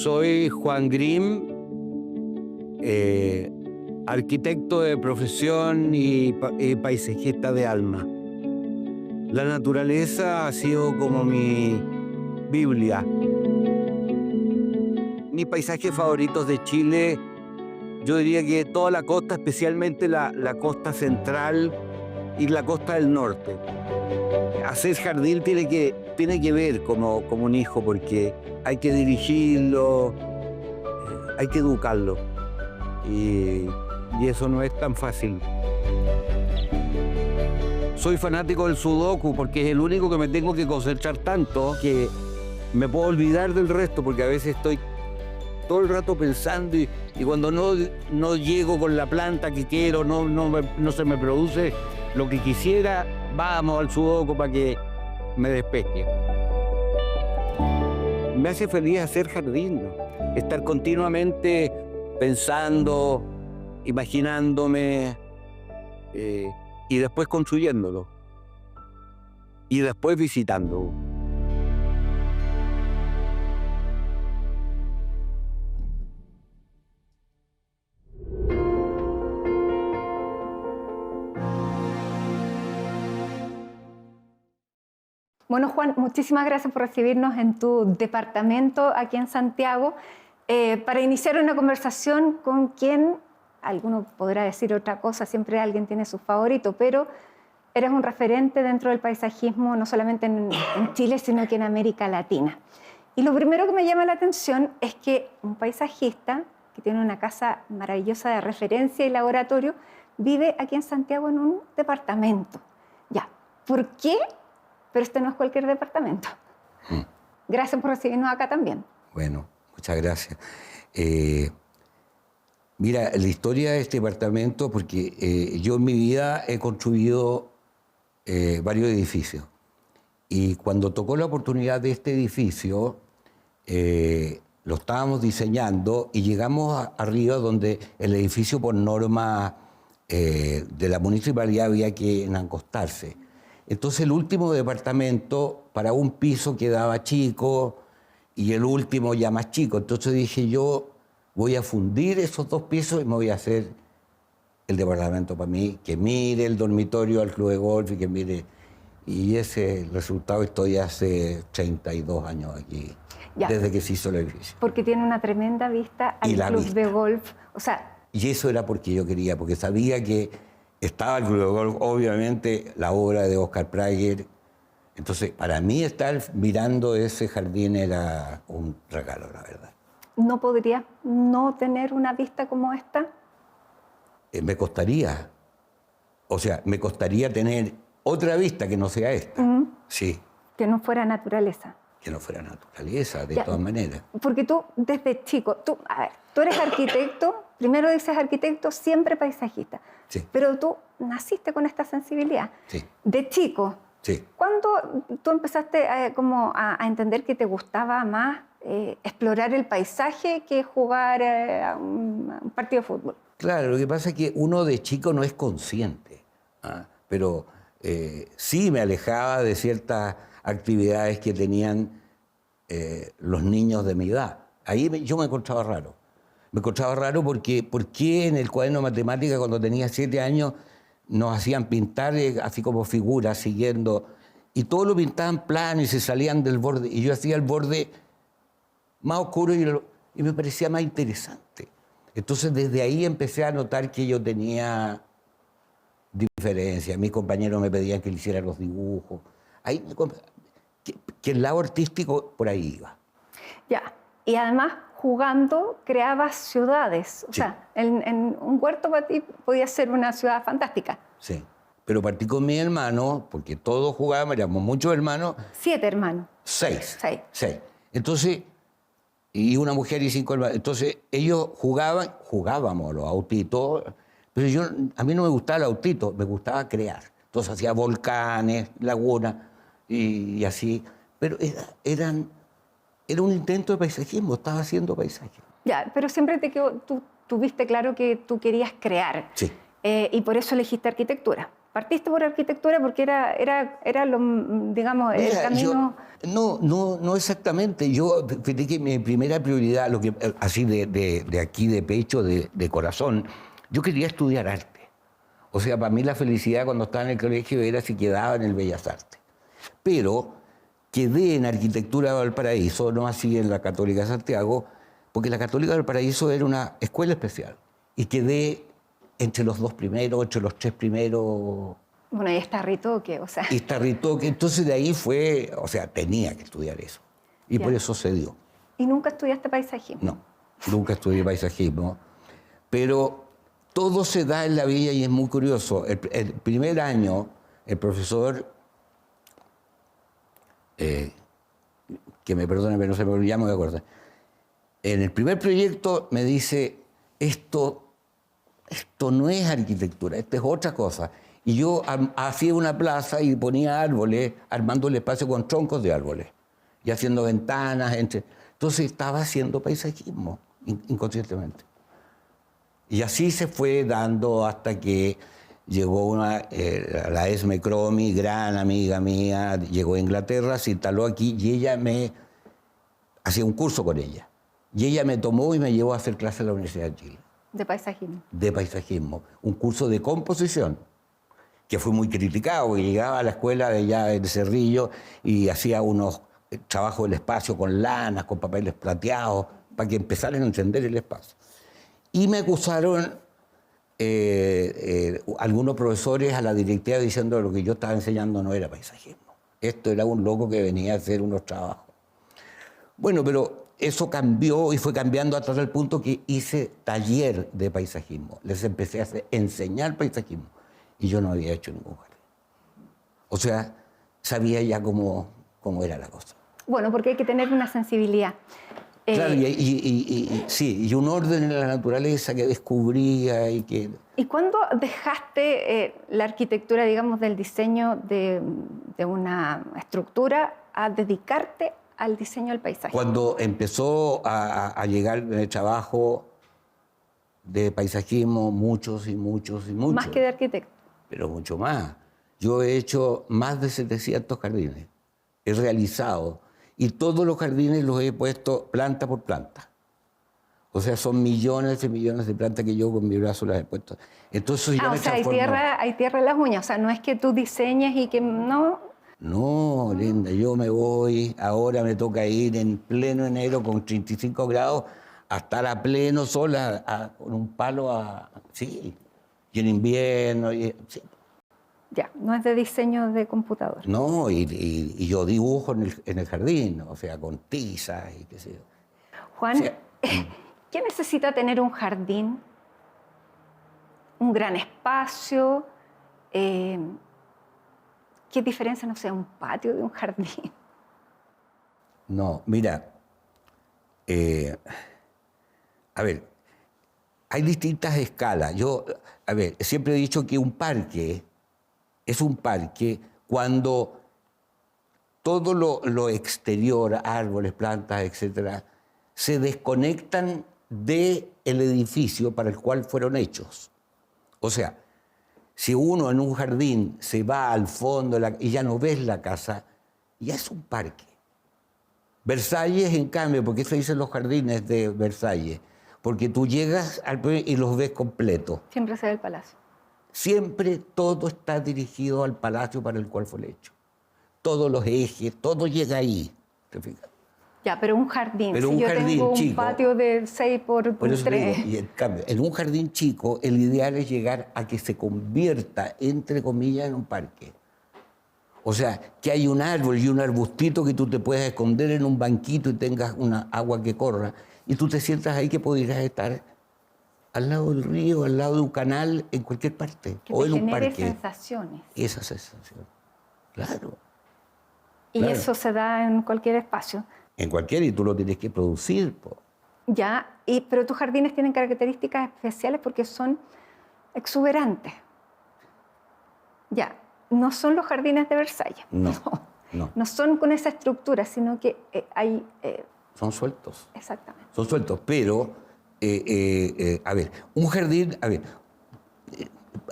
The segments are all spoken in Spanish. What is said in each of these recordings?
Soy Juan Grimm, arquitecto de profesión y paisajista de alma. La naturaleza ha sido como mi Biblia. Mis paisajes favoritos de Chile, yo diría que toda la costa, especialmente la costa central y la costa del norte. Hacer jardín tiene que ver como un hijo, porque hay que dirigirlo, hay que educarlo. Y eso no es tan fácil. Soy fanático del sudoku porque es el único que me tengo que concentrar tanto que me puedo olvidar del resto, porque a veces estoy todo el rato pensando y cuando no llego con la planta que quiero, no se me produce lo que quisiera, vamos al sudoku para que me despeje. Me hace feliz hacer jardín, ¿no? Estar continuamente pensando, imaginándome y después construyéndolo y después visitando. Bueno, Juan, muchísimas gracias por recibirnos en tu departamento aquí en Santiago para iniciar una conversación con quien, alguno podrá decir otra cosa, siempre alguien tiene su favorito, pero eres un referente dentro del paisajismo, no solamente en Chile, sino que en América Latina. Y lo primero que me llama la atención es que un paisajista que tiene una casa maravillosa de referencia y laboratorio vive aquí en Santiago en un departamento. Ya, ¿por qué? Pero este no es cualquier departamento. Gracias por recibirnos acá también. Bueno, muchas gracias. Mira, la historia de este departamento, porque yo en mi vida he construido varios edificios. Y cuando tocó la oportunidad de este edificio, lo estábamos diseñando y llegamos arriba donde el edificio por norma de la municipalidad había que encostarse. Entonces el último departamento para un piso quedaba chico y el último ya más chico. Entonces dije, yo voy a fundir esos dos pisos y me voy a hacer el departamento para mí, que mire el dormitorio al club de golf y que mire. Y ese resultado estoy hace 32 años aquí, ya, desde que se hizo el edificio. Porque tiene una tremenda vista al club de golf. O sea, y eso era porque yo quería, porque sabía que estaba el club de golf, obviamente la obra de Oscar Prager. Entonces, para mí estar mirando ese jardín era un regalo, la verdad. ¿No podría no tener una vista como esta? Me costaría. O sea, me costaría tener otra vista que no sea esta. Sí. Que no fuera naturaleza. Que no fuera naturaleza, de todas maneras. Porque tú, desde chico, tú eres arquitecto, primero dices arquitecto, siempre paisajista. Sí. Pero tú naciste con esta sensibilidad. Sí. De chico. Sí. ¿Cuándo tú empezaste a entender que te gustaba más explorar el paisaje que jugar a un partido de fútbol? Claro, lo que pasa es que uno de chico no es consciente, pero sí me alejaba de ciertas actividades que tenían los niños de mi edad. Ahí yo me encontraba raro. Me encontraba raro porque en el cuaderno de matemáticas, cuando tenía 7 años, nos hacían pintar así como figuras siguiendo, y todo lo pintaban plano y se salían del borde, y yo hacía el borde más oscuro y me parecía más interesante. Entonces desde ahí empecé a notar que yo tenía diferencias. Mis compañeros me pedían que le hiciera los dibujos. Ahí, que el lado artístico por ahí iba. Ya, y además jugando creabas ciudades. O sea, en un huerto para ti podía ser una ciudad fantástica. Sí, pero partí con mis hermanos, porque todos jugábamos, éramos muchos hermanos. 7 hermanos. 6. Entonces, y una mujer y 5 hermanos. Entonces, ellos jugábamos los autitos, pero a mí no me gustaba el autito, me gustaba crear. Entonces hacía volcanes, lagunas y así. Pero era un intento de paisajismo, estaba haciendo paisaje. Ya, pero siempre tú tuviste claro que tú querías crear. Sí. y por eso elegiste arquitectura. Partiste por arquitectura porque era lo, digamos, el Mira, camino... no exactamente. Yo, fíjate que mi primera prioridad, lo que, así de aquí, de pecho, de corazón, yo quería estudiar arte. O sea, para mí la felicidad cuando estaba en el colegio era si quedaba en el Bellas Artes. Pero quedé en Arquitectura de Valparaíso, no así en la Católica de Santiago, porque la Católica de Valparaíso era una escuela especial. Y quedé entre los 2 primeros, entre los 3 primeros. Bueno, y está Ritoque, o sea... Y está Ritoque. Entonces de ahí fue, o sea, tenía que estudiar eso. Y Ya. por eso se dio. ¿Y nunca estudiaste paisajismo? No, nunca estudié paisajismo. Pero todo se da en la vida y es muy curioso. El primer año, el profesor, que me perdone, pero no se me olvidó, ya me voy a acordar. En el primer proyecto me dice, esto no es arquitectura, esto es otra cosa. Y yo hacía una plaza y ponía árboles, armando el espacio con troncos de árboles y haciendo ventanas. Entonces estaba haciendo paisajismo inconscientemente. Y así se fue dando hasta que llegó la Esme Cromi, gran amiga mía, llegó a Inglaterra, se instaló aquí y ella me hacía un curso con ella. Y ella me tomó y me llevó a hacer clases en la Universidad de Chile. De paisajismo. De paisajismo. Un curso de composición, que fue muy criticado, que llegaba a la escuela de allá de Cerrillo y hacía unos trabajos del espacio con lanas, con papeles plateados, para que empezaran a entender el espacio. Y me acusaron algunos profesores a la directiva diciendo que lo que yo estaba enseñando no era paisajismo. Esto era un loco que venía a hacer unos trabajos. Bueno, pero eso cambió y fue cambiando hasta el punto que hice taller de paisajismo. Les empecé a enseñar paisajismo y yo no había hecho ningún jardín. O sea, sabía ya cómo era la cosa. Bueno, porque hay que tener una sensibilidad. Claro, sí, y un orden en la naturaleza que descubría y que... ¿Y cuándo dejaste la arquitectura, digamos, del diseño de una estructura a dedicarte al diseño del paisaje? Cuando empezó a llegar el trabajo de paisajismo, muchos y muchos y muchos. Más que de arquitecto. Pero mucho más. Yo he hecho más de 700 jardines. He realizado. Y todos los jardines los he puesto planta por planta. O sea, son millones y millones de plantas que yo con mi brazo las he puesto. Entonces ya o sea, hay tierra en las uñas. O sea, no es que tú diseñes y que no... No, linda, yo me voy, ahora me toca ir en pleno enero con 35 grados a estar a pleno sol con un palo sí, y en invierno, sí. Ya, no es de diseño de computador. No, y yo dibujo en el jardín, o sea, con tizas y qué sé yo. Juan, O sea, ¿qué necesita tener un jardín? Un gran espacio. ¿Qué diferencia, no sé, un patio de un jardín? No, mira, a ver, hay distintas escalas. Yo, a ver, siempre he dicho que un parque es un parque cuando todo lo exterior, árboles, plantas, etcétera, se desconectan del edificio para el cual fueron hechos. O sea, si uno en un jardín se va al fondo y ya no ves la casa, ya es un parque. Versalles, en cambio, ¿por qué se dicen los jardines de Versalles? Porque tú llegas y los ves completos. Siempre se ve el palacio. Siempre todo está dirigido al palacio para el cual fue hecho. Todos los ejes, todo llega ahí. ¿Te fijas? Ya, pero un jardín. Pero si un yo jardín tengo chico, un patio de 6 por eso 3. digo, y en cambio, en un jardín chico, el ideal es llegar a que se convierta, entre comillas, en un parque. O sea, que hay un árbol y un arbustito que tú te puedas esconder en un banquito y tengas una agua que corra, y tú te sientas ahí que podrías estar al lado del río, al lado de un canal, en cualquier parte. Que o te en un genere parque. sensaciones. Esa sensación. Claro. Y Claro. eso se da en cualquier espacio. En cualquiera, y tú lo tienes que producir. Ya, pero tus jardines tienen características especiales porque son exuberantes. Ya, no son los jardines de Versalles. No. No son con esa estructura, sino que hay... Son sueltos. Exactamente. Son sueltos, pero, a ver, un jardín, a ver,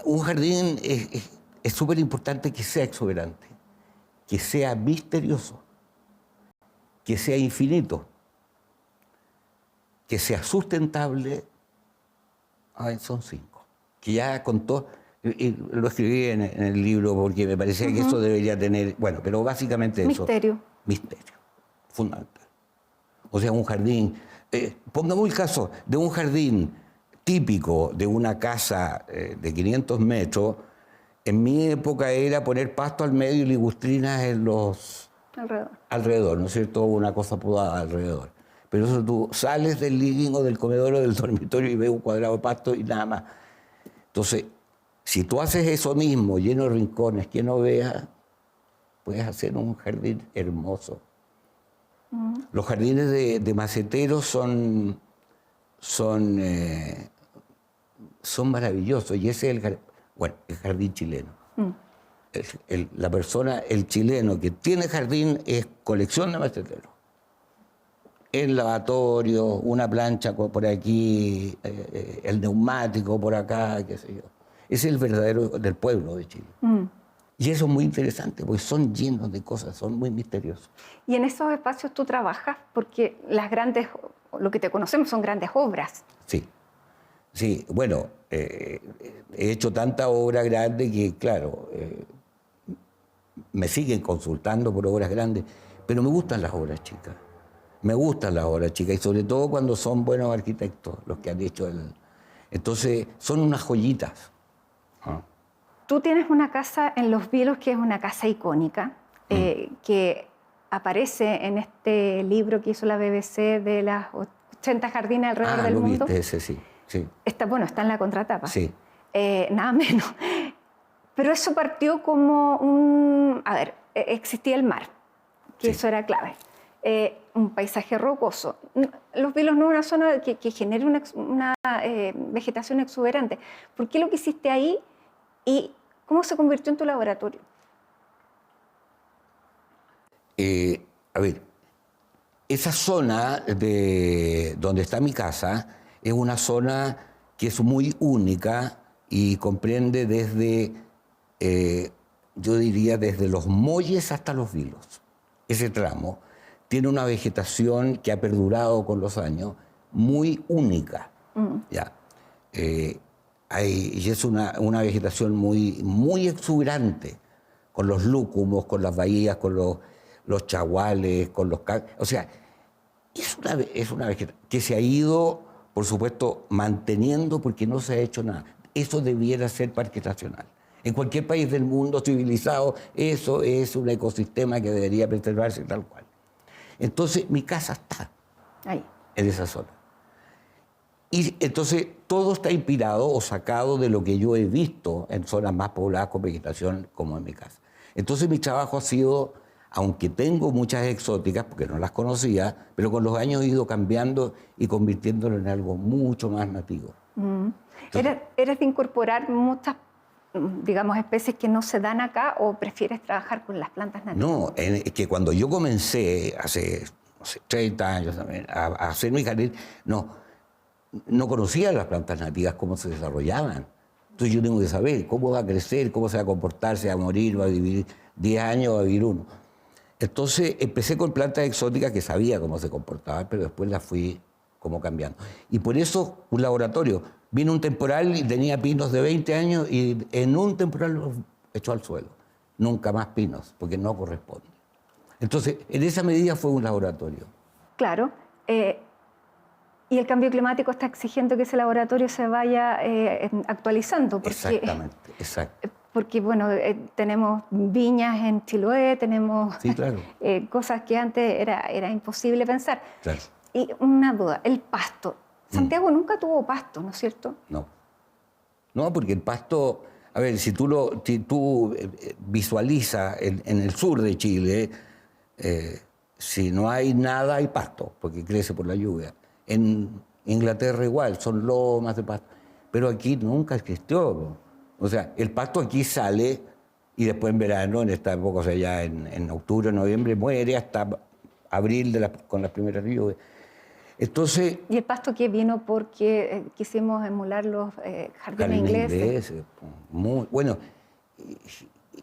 Un jardín es súper importante que sea exuberante, que sea misterioso, que sea infinito, que sea sustentable. Son 5. Que ya contó, y lo escribí en el libro porque me parecía que eso debería tener, bueno, pero básicamente eso. Misterio, fundamental. O sea, un jardín, pongamos el caso de un jardín típico de una casa de 500 metros, en mi época era poner pasto al medio y ligustrinas en los... Alrededor, ¿no es cierto? Una cosa podada alrededor. Pero eso tú sales del living o del comedor o del dormitorio y ves un cuadrado de pasto y nada más. Entonces, si tú haces eso mismo, lleno de rincones, que no vea, puedes hacer un jardín hermoso. Los jardines de maceteros son maravillosos. Y ese es el jardín chileno. El chileno que tiene jardín es colección de maceteros. El lavatorio, una plancha por aquí, el neumático por acá, qué sé yo. Es el verdadero del pueblo de Chile. Y eso es muy interesante, porque son llenos de cosas, son muy misteriosos. Y en esos espacios tú trabajas porque lo que te conocemos son grandes obras. Sí, bueno, he hecho tanta obra grande que, claro, me siguen consultando por obras grandes, pero me gustan las obras chicas. Me gustan las obras chicas, y sobre todo cuando son buenos arquitectos los que han hecho Entonces, son unas joyitas. Tú tienes una casa en Los Vilos que es una casa icónica, que aparece en este libro que hizo la BBC de las 80 jardines alrededor del mundo. Viste ese, sí. Está en la contratapa. Sí. Nada menos. Pero eso partió como existía el mar, que eso era clave. Un paisaje rocoso. Los Vilos no es una zona que genere una vegetación exuberante. ¿Por qué lo que hiciste ahí y cómo se convirtió en tu laboratorio? Esa zona donde está mi casa es una zona que es muy única y comprende desde, yo diría, desde los Molles hasta Los Vilos. Ese tramo tiene una vegetación que ha perdurado con los años, muy única. ¿Ya? Y es una vegetación muy exuberante, con los lúcumos, con las bahías, con los chaguales, con los... O sea, es una vegetación que se ha ido, por supuesto, manteniendo porque no se ha hecho nada. Eso debiera ser parque nacional. En cualquier país del mundo civilizado, eso es un ecosistema que debería preservarse tal cual. Entonces, mi casa está ahí, en esa zona. Y entonces, todo está inspirado o sacado de lo que yo he visto en zonas más pobladas con vegetación, como en mi casa. Entonces, mi trabajo ha sido, aunque tengo muchas exóticas, porque no las conocía, pero con los años he ido cambiando y convirtiéndolo en algo mucho más nativo. Entonces, ¿Eres de incorporar muchas, digamos, especies que no se dan acá o prefieres trabajar con las plantas nativas? No, es que cuando yo comencé, hace 30 años también, a hacer mi jardín, no conocía las plantas nativas, cómo se desarrollaban. Entonces yo tengo que saber cómo va a crecer, cómo se va a comportar, se va a morir, va a vivir 10 años, va a vivir 1. Entonces empecé con plantas exóticas que sabía cómo se comportaban, pero después las fui como cambiando. Y por eso un laboratorio. Vino un temporal y tenía pinos de 20 años y en un temporal los echó al suelo. Nunca más pinos, porque no corresponde. Entonces, en esa medida fue un laboratorio. Claro. Y el cambio climático está exigiendo que ese laboratorio se vaya actualizando. Exactamente, exacto. Porque, bueno, tenemos viñas en Chiloé, tenemos cosas que antes era imposible pensar. Claro. Y una duda, el pasto. Santiago nunca tuvo pasto, ¿no es cierto? No, porque el pasto... A ver, si tú visualizas en el sur de Chile, si no hay nada, hay pasto, porque crece por la lluvia. En Inglaterra igual, son lomas de pasto. Pero aquí nunca existió. O sea, el pasto aquí sale y después en verano, en esta época, o sea, ya en octubre, noviembre, muere hasta abril con las primeras lluvias. Entonces... ¿Y el pasto que vino porque quisimos emular los jardines ingleses? Muy, bueno,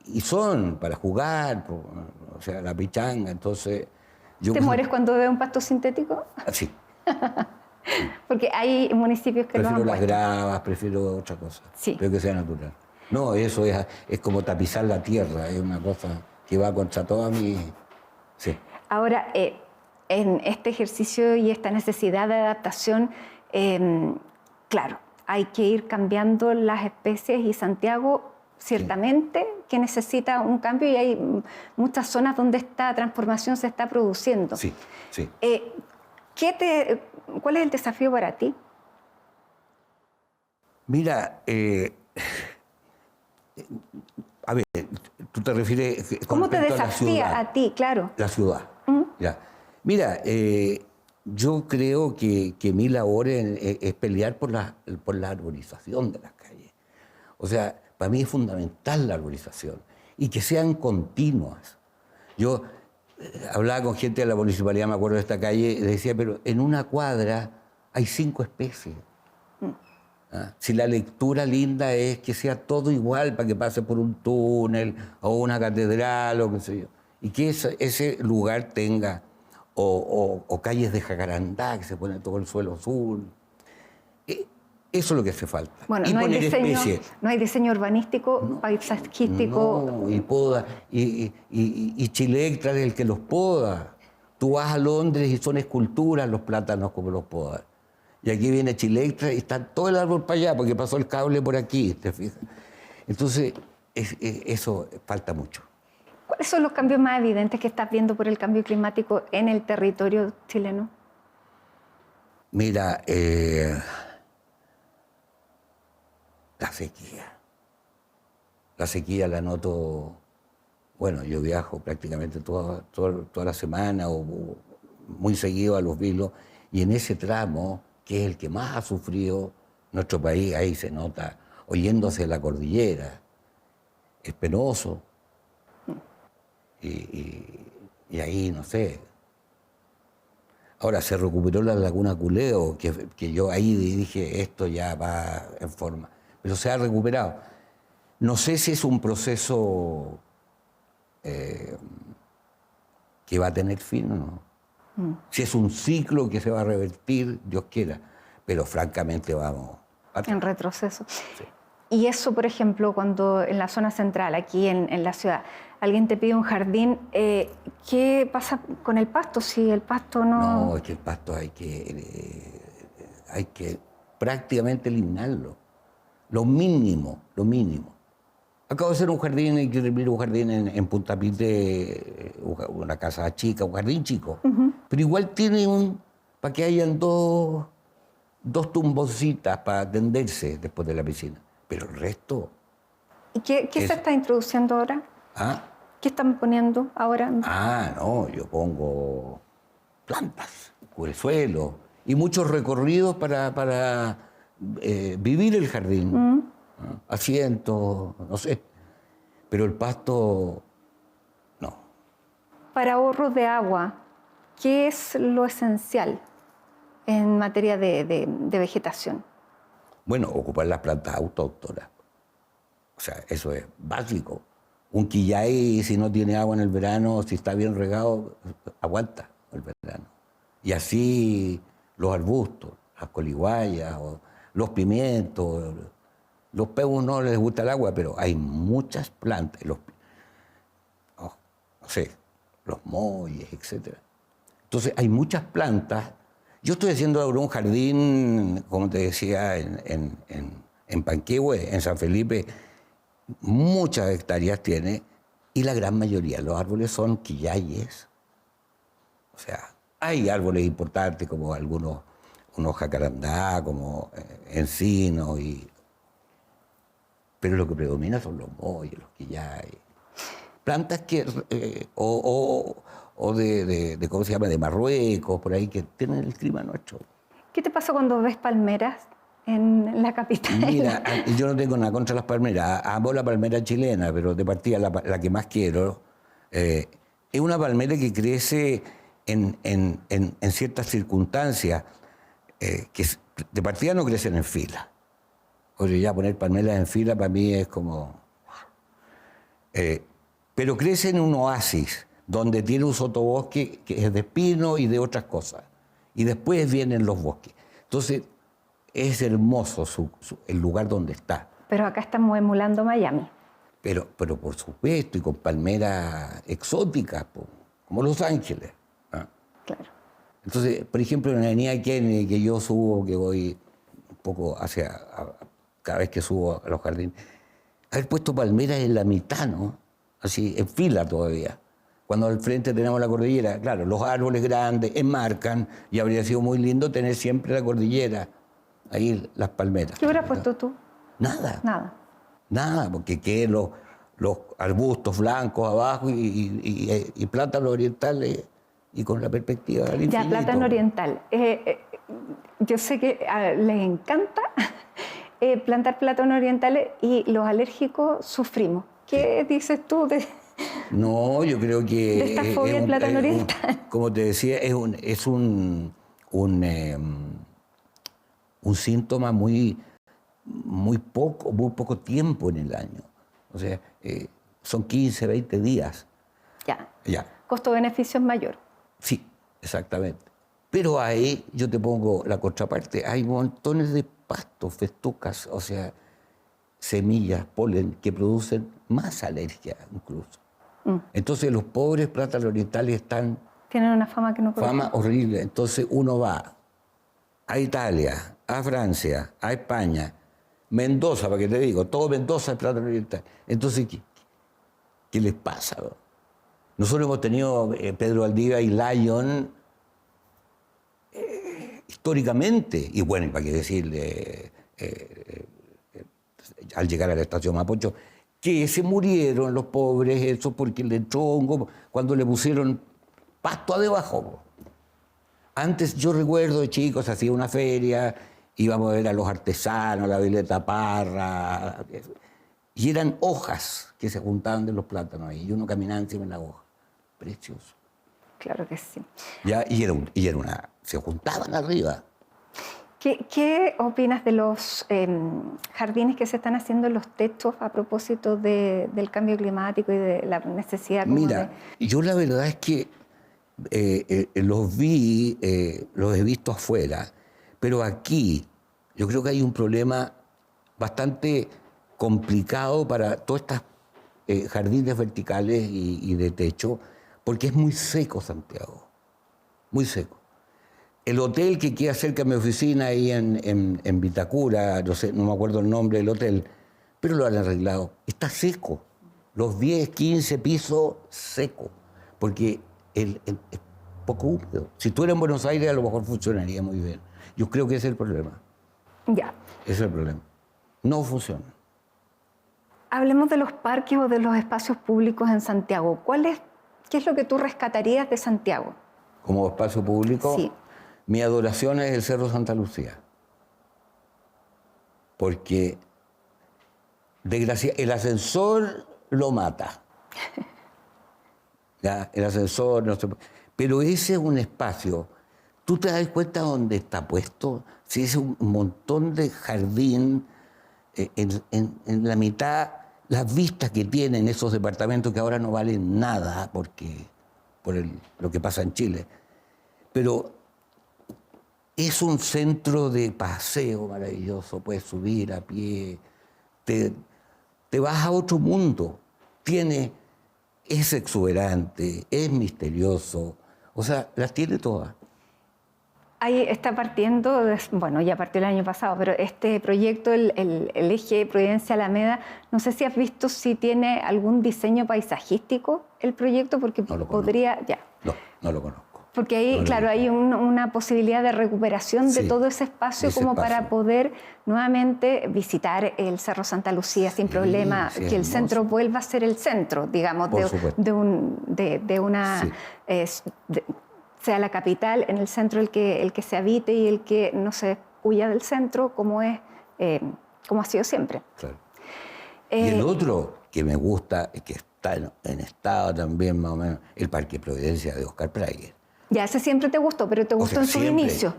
y son para jugar, o sea, la pichanga, entonces... ¿Te mueres cuando veo un pasto sintético? Sí. Porque hay municipios que lo han Prefiero las puesto. gravas, prefiero otra cosa. Sí. Prefiero que sea natural. No, eso es como tapizar la tierra, es una cosa que va contra toda mi... Sí. Ahora, en este ejercicio y esta necesidad de adaptación, claro, hay que ir cambiando las especies y Santiago ciertamente que necesita un cambio y hay muchas zonas donde esta transformación se está produciendo. Sí, sí. ¿Cuál es el desafío para ti? Mira, a ver, tú te refieres... ¿Cómo te desafía a ti, claro? La ciudad. Ya. Mira, yo creo que mi labor es pelear por la arborización de las calles. O sea, para mí es fundamental la arborización y que sean continuas. Yo hablaba con gente de la municipalidad, me acuerdo de esta calle, y decía, pero en una cuadra hay 5 especies. ¿Ah? Si la lectura linda es que sea todo igual para que pase por un túnel o una catedral o qué sé yo. Y que ese lugar tenga, o calles de jacarandá, que se pone todo el suelo azul. Eso es lo que hace falta. Bueno, y no hay diseño urbanístico, no, paisajístico. No, y poda. Y Chilectra es el que los poda. Tú vas a Londres y son esculturas los plátanos como los podan. Y aquí viene Chilectra y está todo el árbol para allá porque pasó el cable por aquí, ¿te fijas? Entonces, eso falta mucho. ¿Cuáles son los cambios más evidentes que estás viendo por el cambio climático en el territorio chileno? Mira, la sequía. La sequía la noto, bueno, yo viajo prácticamente toda la semana o muy seguido a Los Vilos y en ese tramo, que es el que más ha sufrido nuestro país, ahí se nota, oyéndose la cordillera, es penoso. Y ahí, no sé. Ahora se recuperó la laguna Culeo, que yo ahí dije, esto ya va en forma. Pero se ha recuperado. No sé si es un proceso que va a tener fin o no. Si es un ciclo que se va a revertir, Dios quiera. Pero francamente vamos atrás. En retroceso. Sí. Y eso, por ejemplo, cuando en la zona central, aquí en la ciudad, alguien te pide un jardín, ¿qué pasa con el pasto si el pasto no...? No, es que el pasto hay que prácticamente eliminarlo. Lo mínimo, lo mínimo. Acabo de hacer un jardín, hay que terminar un jardín en Punta Pite, una casa chica, un jardín chico. Pero igual tiene para que hayan dos tumboncitas para atenderse después de la piscina. Pero el resto... ¿Y qué se está introduciendo ahora? ¿Ah? ¿Qué están poniendo ahora? No, yo pongo plantas, cubresuelo y muchos recorridos para vivir el jardín. Asientos, no sé. Pero el pasto, no. Para ahorro de agua, ¿qué es lo esencial en materia de vegetación? Bueno, ocupar las plantas autóctonas. O sea, eso es básico. Un quillay, si no tiene agua en el verano, si está bien regado, aguanta el verano. Y así los arbustos, las coliguayas, los pimientos. Los pebos no les gusta el agua, pero hay muchas plantas. No sé, los molles, etc. Entonces, hay muchas plantas. Yo estoy haciendo ahora un jardín, como te decía, en Panquehue, en San Felipe. Muchas hectáreas tiene y la gran mayoría de los árboles son quillayes. O sea, hay árboles importantes como unos jacarandá, como encino, pero lo que predomina son los molles, los quillayes. Plantas que, de ¿cómo se llama?, de Marruecos, por ahí, que tienen el clima nuestro. ¿Qué te pasa cuando ves palmeras en la capital? Mira, yo no tengo nada contra las palmeras. Amo la palmera chilena, pero de partida la que más quiero es una palmera que crece en ciertas circunstancias que de partida no crecen en fila. Oye, ya poner palmeras en fila para mí es como... pero crecen en un oasis donde tiene un sotobosque que es de pino y de otras cosas. Y después vienen los bosques. Entonces, es hermoso el lugar donde está. Pero acá estamos emulando Miami. Pero por supuesto, y con palmeras exóticas, como Los Ángeles. ¿Ah? Claro. Entonces, por ejemplo, en la avenida Kennedy, que yo subo, que voy un poco cada vez que subo a los jardines, haber puesto palmeras en la mitad, ¿no? Así, en fila todavía. Cuando al frente tenemos la cordillera, claro, los árboles grandes enmarcan y habría sido muy lindo tener siempre la cordillera, ahí las palmeras. ¿Qué hubieras puesto tú? Nada. Nada. Nada, porque queden los arbustos blancos abajo y plátanos orientales y con la perspectiva del infinito. Ya, plátano oriental. Yo sé que les encanta plantar plátanos orientales y los alérgicos sufrimos. ¿Qué dices tú de...? No, yo creo que... de esta fobia al plátano oriental. Como te decía, es un síntoma muy poco tiempo en el año. O sea, son 15, 20 días. Ya. Costo-beneficio es mayor. Sí, exactamente. Pero ahí yo te pongo la contraparte. Hay montones de pastos, festucas, o sea, semillas, polen, que producen más alergia incluso. Entonces los pobres plátanos orientales tienen una fama que no conozco. Fama horrible. Entonces uno va a Italia, a Francia, a España, Mendoza, para que te digo, todo Mendoza es plátano oriental. Entonces, ¿qué les pasa? Nosotros hemos tenido Pedro Valdivia y Lyon históricamente, y bueno, para qué decirle, al llegar a la estación Mapocho, que se murieron los pobres, eso porque le entró hongo cuando le pusieron pasto debajo. Antes yo recuerdo de chicos, hacía una feria, íbamos a ver a los artesanos, a la Violeta Parra, y eran hojas que se juntaban de los plátanos ahí, y uno caminaba encima de la hoja. Precioso. Claro que sí. Ya, se juntaban arriba. ¿Qué opinas de los jardines que se están haciendo en los techos a propósito del cambio climático y de la necesidad? Mira, yo la verdad es que los he visto afuera, pero aquí yo creo que hay un problema bastante complicado para todas estas jardines verticales y de techo, porque es muy seco Santiago, muy seco. El hotel que queda cerca de mi oficina ahí en Vitacura, no me acuerdo el nombre del hotel, pero lo han arreglado, está seco. Los 10, 15 pisos secos, porque es poco húmedo. Si tú eres en Buenos Aires, a lo mejor funcionaría muy bien. Yo creo que ese es el problema. Ya. Ese es el problema. No funciona. Hablemos de los parques o de los espacios públicos en Santiago. ¿Qué es lo que tú rescatarías de Santiago? Como espacio público, sí. Mi adoración es el Cerro Santa Lucía. Porque, el ascensor lo mata. ¿Ya? El ascensor no se... Pero ese es un espacio. ¿Tú te das cuenta dónde está puesto? Si es un montón de jardín, en la mitad, las vistas que tienen esos departamentos que ahora no valen nada por lo que pasa en Chile. Pero es un centro de paseo maravilloso. Puedes subir a pie, te vas a otro mundo. Es exuberante, es misterioso. O sea, las tiene todas. Ahí está partiendo, bueno, ya partió el año pasado, pero este proyecto, el eje Providencia-Alameda, no sé si has visto si tiene algún diseño paisajístico el proyecto, porque no lo podría... Ya. No lo conozco. Porque ahí, claro, hay una posibilidad de recuperación de todo ese espacio para poder nuevamente visitar el Cerro Santa Lucía sin problema, que el centro vuelva a ser el centro, digamos, de una... sea la capital, en el centro el que se habite y el que no se huya del centro, como ha sido siempre. Claro. Y el otro que me gusta, que está en estado también más o menos, el Parque Providencia de Oscar Prager. Ya, ese siempre te gustó, pero te gustó en su inicio.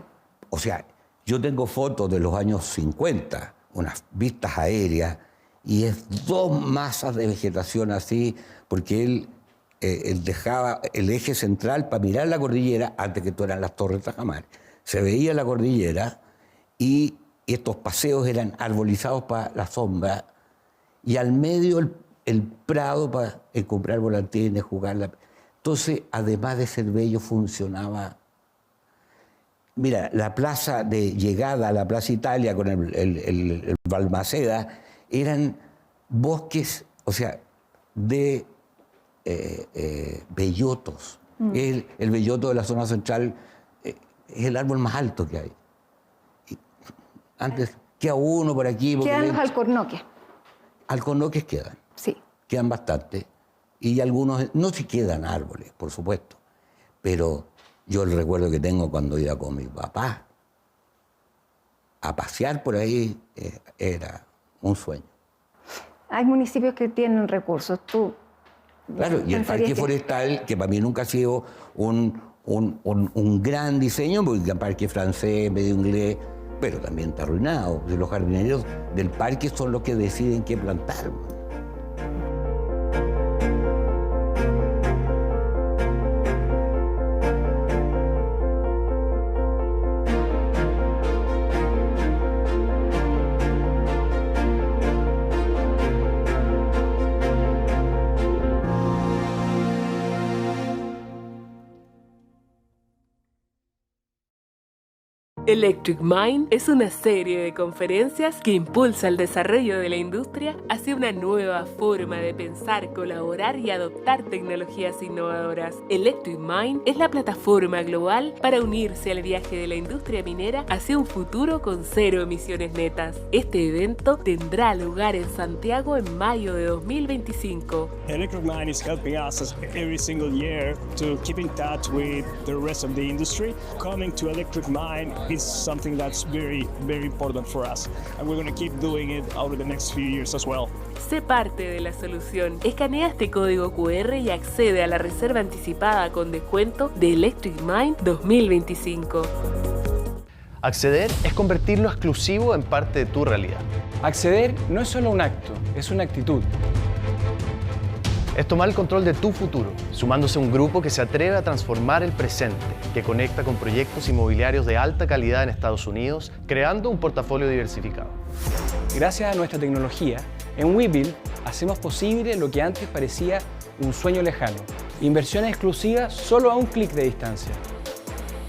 O sea, yo tengo fotos de los años 50, unas vistas aéreas, y es 2 masas de vegetación así, porque él dejaba el eje central para mirar la cordillera, antes que eran las Torres Tajamar. Se veía la cordillera y estos paseos eran arbolizados para la sombra, y al medio el prado para comprar volantines, jugar. Entonces, además de ser bello, funcionaba. Mira, la plaza de llegada a la Plaza Italia con el Balmaceda eran bosques, o sea, de bellotos. El belloto de la zona central es el árbol más alto que hay. Antes queda uno por aquí. Quedan los alcornoques. Alcornoques quedan. Sí. Quedan bastante. Y algunos, no se quedan árboles, por supuesto. Pero yo el recuerdo que tengo cuando iba con mi papá a pasear por ahí, era un sueño. Hay municipios que tienen recursos. Tú. Claro, y el Parque Forestal, que para mí nunca ha sido un gran diseño, porque el Parque francés, medio inglés, pero también está arruinado. Los jardineros del parque son los que deciden qué plantar. Electric Mind es una serie de conferencias que impulsa el desarrollo de la industria hacia una nueva forma de pensar, colaborar y adoptar tecnologías innovadoras. Electric Mind es la plataforma global para unirse al viaje de la industria minera hacia un futuro con 0 emisiones netas. Este evento tendrá lugar en Santiago en mayo de 2025. Electric Mind is helping us every single year to keep in touch with the rest of the industry. Coming to Electric Mind is something that's very, very important for us, and we're going to keep doing it over the next few years as well. Sé parte de la solución. Escanea este código QR y accede a la reserva anticipada con descuento de Electric Mind 2025. Acceder es convertir lo exclusivo en parte de tu realidad. Acceder no es solo un acto, es una actitud. Es tomar el control de tu futuro, sumándose a un grupo que se atreve a transformar el presente, que conecta con proyectos inmobiliarios de alta calidad en Estados Unidos, creando un portafolio diversificado. Gracias a nuestra tecnología, en Webuild hacemos posible lo que antes parecía un sueño lejano. Inversiones exclusivas solo a un clic de distancia.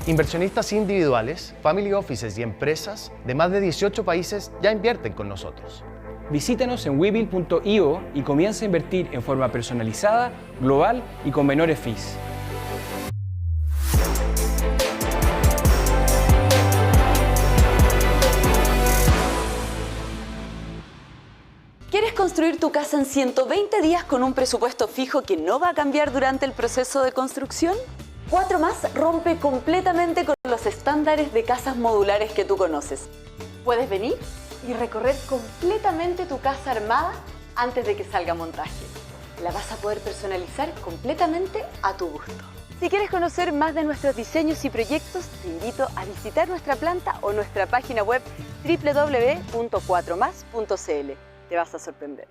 Inversionistas individuales, family offices y empresas de más de 18 países ya invierten con nosotros. Visítanos en webuild.io y comienza a invertir en forma personalizada, global y con menores fees. ¿Quieres construir tu casa en 120 días con un presupuesto fijo que no va a cambiar durante el proceso de construcción? 4más rompe completamente con los estándares de casas modulares que tú conoces. Puedes venir y recorrer completamente tu casa armada antes de que salga montaje. La vas a poder personalizar completamente a tu gusto. Si quieres conocer más de nuestros diseños y proyectos, te invito a visitar nuestra planta o nuestra página web www.4más.cl. Te vas a sorprender.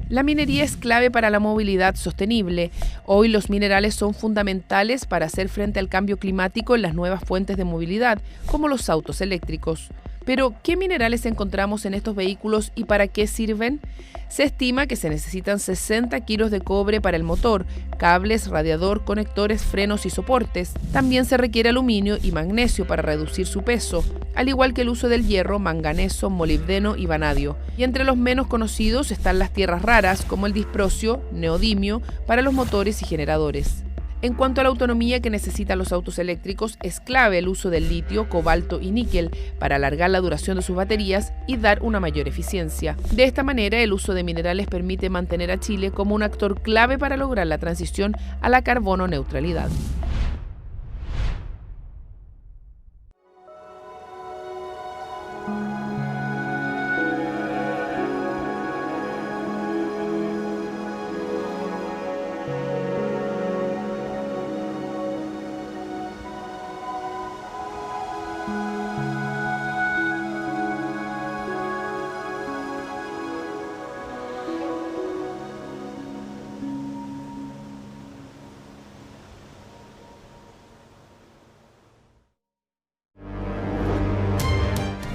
La minería es clave para la movilidad sostenible. Hoy los minerales son fundamentales para hacer frente al cambio climático en las nuevas fuentes de movilidad, como los autos eléctricos. Pero, ¿qué minerales encontramos en estos vehículos y para qué sirven? Se estima que se necesitan 60 kilos de cobre para el motor, cables, radiador, conectores, frenos y soportes. También se requiere aluminio y magnesio para reducir su peso, al igual que el uso del hierro, manganeso, molibdeno y vanadio. Y entre los menos conocidos están las tierras raras, como el disprocio, neodimio, para los motores y generadores. En cuanto a la autonomía que necesitan los autos eléctricos, es clave el uso del litio, cobalto y níquel para alargar la duración de sus baterías y dar una mayor eficiencia. De esta manera, el uso de minerales permite mantener a Chile como un actor clave para lograr la transición a la carbono neutralidad.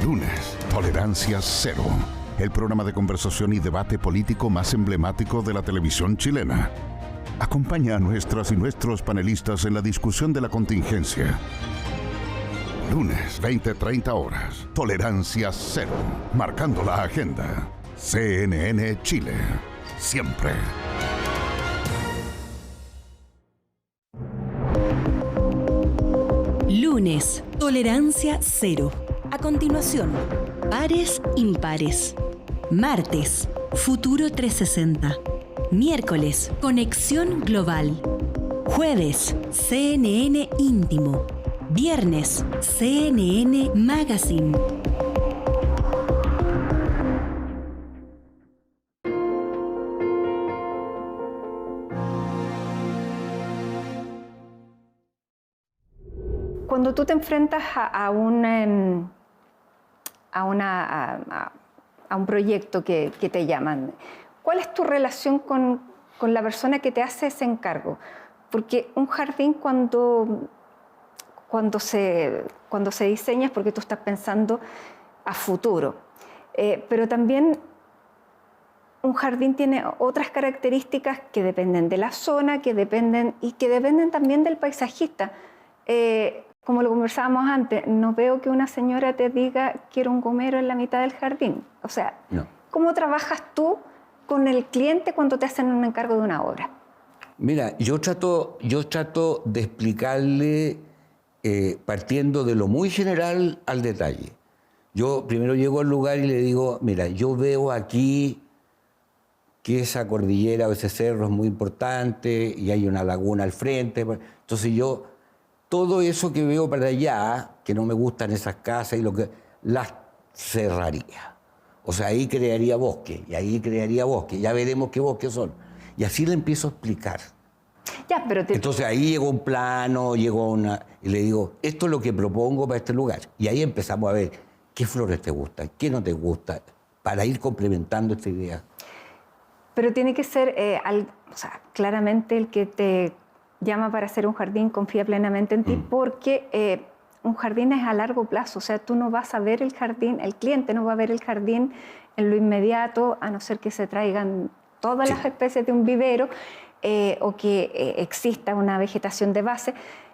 Lunes, Tolerancia Cero, el programa de conversación y debate político más emblemático de la televisión chilena. Acompaña a nuestras y nuestros panelistas en la discusión de la contingencia. Lunes, 20:30 horas, Tolerancia Cero, marcando la agenda. CNN Chile, siempre. Lunes, Tolerancia Cero. A continuación, Pares Impares. Martes, Futuro 360. Miércoles, Conexión Global. Jueves, CNN Íntimo. Viernes, CNN Magazine. Cuando tú te enfrentas a un proyecto que te llaman, ¿cuál es tu relación con la persona que te hace ese encargo? Porque un jardín cuando se diseña es porque tú estás pensando a futuro. Pero también un jardín tiene otras características que dependen de la zona, que dependen también del paisajista. Como lo conversábamos antes, no veo que una señora te diga quiero un gomero en la mitad del jardín. O sea, no. ¿Cómo trabajas tú con el cliente cuando te hacen un encargo de una obra? Mira, yo trato de explicarle partiendo de lo muy general al detalle. Yo primero llego al lugar y le digo, mira, yo veo aquí que esa cordillera o ese cerro es muy importante y hay una laguna al frente. Entonces yo, todo eso que veo para allá, que no me gustan esas casas, las cerraría. O sea, ahí crearía bosque, y ahí crearía bosque. Ya veremos qué bosques son. Y así le empiezo a explicar. Ya, pero Entonces ahí llegó un plano, y le digo, esto es lo que propongo para este lugar. Y ahí empezamos a ver qué flores te gustan, qué no te gustan, para ir complementando esta idea. Pero tiene que ser, claramente el que te llama para hacer un jardín confía plenamente en ti, porque un jardín es a largo plazo. O sea, tú no vas a ver el jardín, el cliente no va a ver el jardín en lo inmediato, a no ser que se traigan todas las especies de un vivero o que exista una vegetación de base.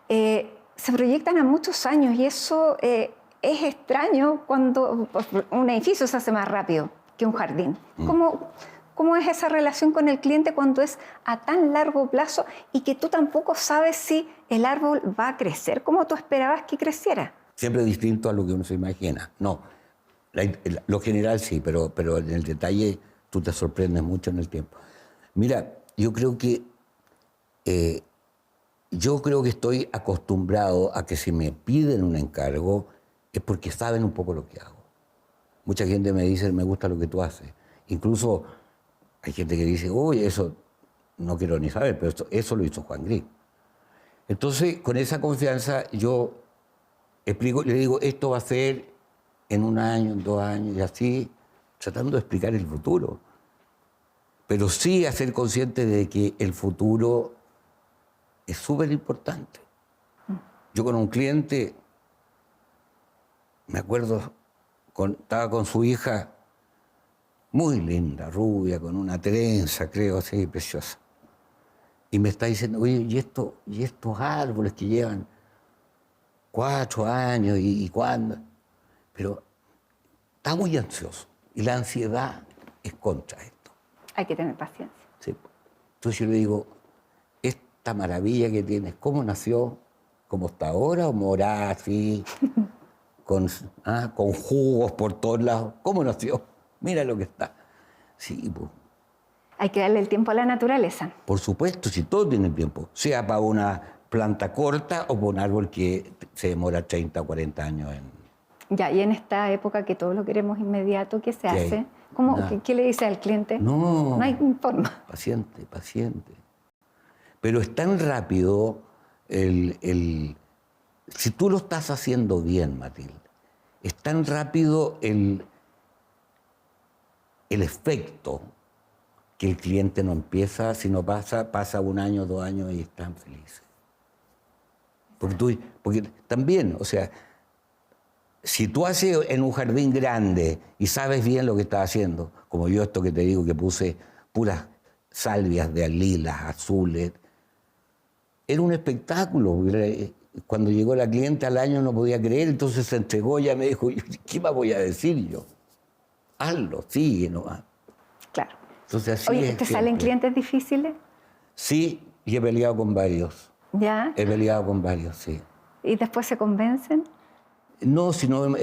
Se proyectan a muchos años y eso es extraño cuando un edificio se hace más rápido que un jardín. ¿Cómo es esa relación con el cliente cuando es a tan largo plazo y que tú tampoco sabes si el árbol va a crecer como tú esperabas que creciera? Siempre distinto a lo que uno se imagina. No, lo general sí, pero en el detalle tú te sorprendes mucho en el tiempo. Mira, yo creo que estoy acostumbrado a que si me piden un encargo es porque saben un poco lo que hago. Mucha gente me dice, me gusta lo que tú haces. Incluso hay gente que dice, oye, eso no quiero ni saber, pero eso lo hizo Juan Gris. Entonces, con esa confianza, yo explico, le digo, esto va a ser en 1 año, en 2 años, y así, tratando de explicar el futuro. Pero sí a ser consciente de que el futuro es súper importante. Yo con un cliente, me acuerdo estaba con su hija, muy linda, rubia, con una trenza, creo, así, preciosa. Y me está diciendo, oye, ¿y estos árboles que llevan 4 años y cuándo? Pero está muy ansioso. Y la ansiedad es contra esto. Hay que tener paciencia. Sí. Entonces yo le digo, esta maravilla que tienes, ¿cómo nació? ¿Cómo está ahora? ¿O morada así? con jugos por todos lados. ¿Cómo nació? Mira lo que está. Sí, pues. Hay que darle el tiempo a la naturaleza. Por supuesto, si todo tiene tiempo. Sea para una planta corta o para un árbol que se demora 30 o 40 años en... Ya, y en esta época que todo lo queremos inmediato, ¿qué se hace? hay? ¿Qué le dice al cliente? No. No hay forma. Paciente, paciente. Pero es tan rápido si tú lo estás haciendo bien, Matilde, es tan rápido el efecto que el cliente no empieza, sino pasa 1 año, 2 años y están felices. Porque también, o sea, si tú haces en un jardín grande y sabes bien lo que estás haciendo, como yo esto que te digo que puse puras salvias de lilas, azules, era un espectáculo. Cuando llegó la cliente al año no podía creer, entonces se entregó, ya me dijo, ¿qué más voy a decir yo? Hazlo, sigue nomás. Claro. Entonces, así Oye, es ¿te salen clientes difíciles? Sí, y he peleado con varios. ¿Ya? He peleado con varios, sí. ¿Y después se convencen? No,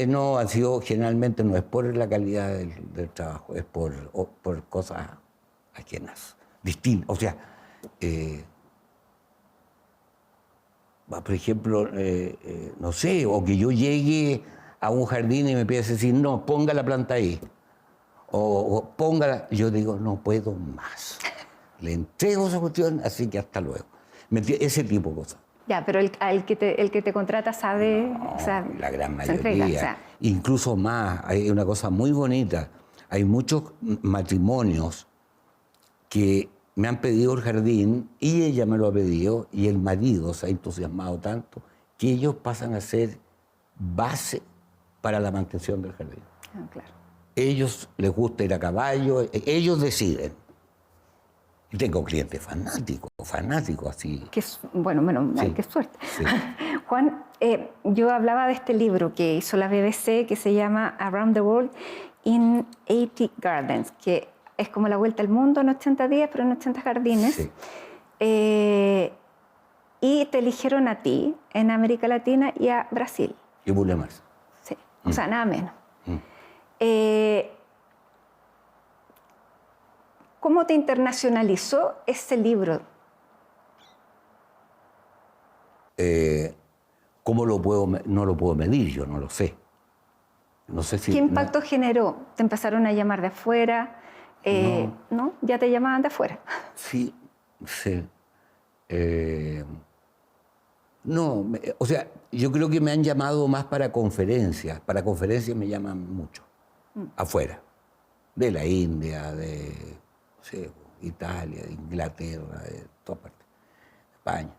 no ha sido, generalmente no es por la calidad del trabajo, es por cosas ajenas, distintas. O sea, por ejemplo, no sé, o que yo llegue a un jardín y me empiece a decir, no, ponga la planta ahí. O póngala. Yo digo, no puedo más. Le entrego esa cuestión, así que hasta luego. Ese tipo de cosas. Ya, pero el que te contrata sabe... No, o sea, la gran se mayoría. entrega, o sea. Incluso más, hay una cosa muy bonita. Hay muchos matrimonios que me han pedido el jardín y ella me lo ha pedido y el marido se ha entusiasmado tanto que ellos pasan a ser base para la mantención del jardín. Ah, claro. Ellos les gusta ir a caballo, ellos deciden. Y tengo clientes fanáticos así. Bueno, menos mal, Sí, qué suerte. sí. Juan, yo hablaba de este libro que hizo la BBC que se llama Around the World in 80 Gardens, que es como la vuelta al mundo en 80 días, pero en 80 jardines. Sí. Y te eligieron a ti en América Latina y a Brasil. Y Bulemars. Sí, o sea, nada menos. Mm. ¿Cómo te internacionalizó ese libro? ¿Cómo no lo puedo medir? Yo no lo sé. No sé si... ¿Qué impacto generó? ¿Te empezaron a llamar de afuera? ¿No? ¿Ya te llamaban de afuera? Sí, sí. No, o sea, yo creo que me han llamado más para conferencias. Para conferencias me llaman mucho. Afuera. De la India, de Italia, de Inglaterra, de todas partes. España.